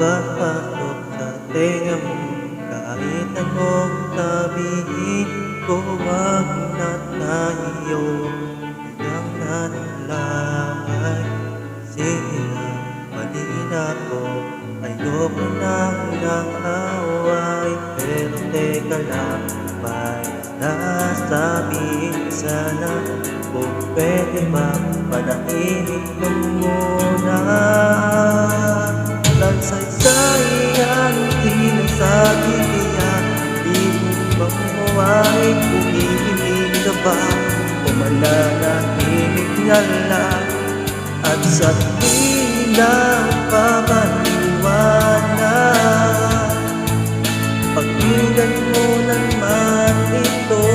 Papasok sa tenga mo kahit anong sabihin ko. Wag na tayo hanggang natalakay. Sila mali na ko, ayoko nang nakaway. Pero teka lang, may nasabihin sana. Kung pwede ba panahimik mo muna. Saysay-sayang sinasabi niya, di mo bang mawain kung iimig ka ba o mananahimik na lang. At sa di na pamaliwanag, pakinggan mo naman ito.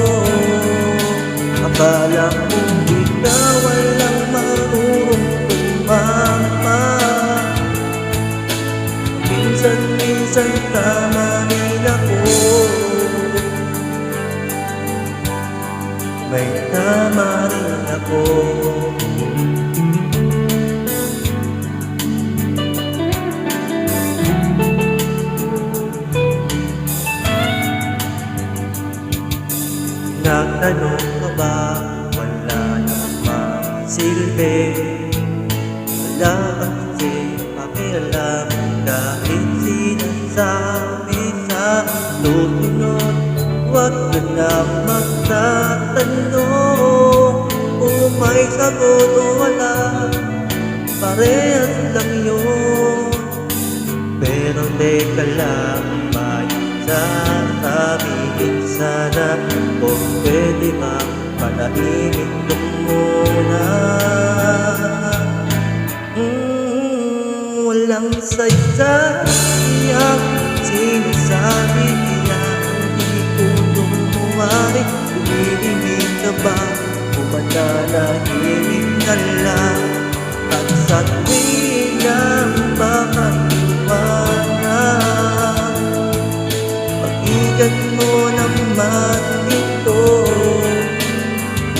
Akala mo ikaw ay lang marunong tumama. Minsan tama rin ako, may tama rin ako. Nagtanong ka ba? Wala namang silbi. Wala kasi pakialam kahit sinasabi sa susunod. Huwag ka na magtatanong kung may sagot o wala, parehas lang yun. Pero teka lang, may sasabihin sana. Kung pwede ba panahimik ka muna. Walang saysayang sinasabi niya, hindi ko tumuwari. Umilimig ka ba o mananahimik na lang. At sa tuwing ang makaliwanag, pakinggan mo naman ito.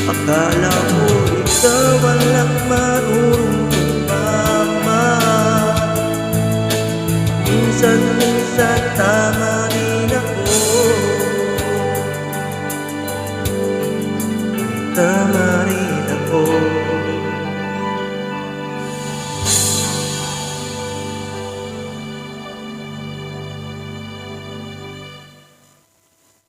Akala mo ikaw walang marunong tumama. Minsan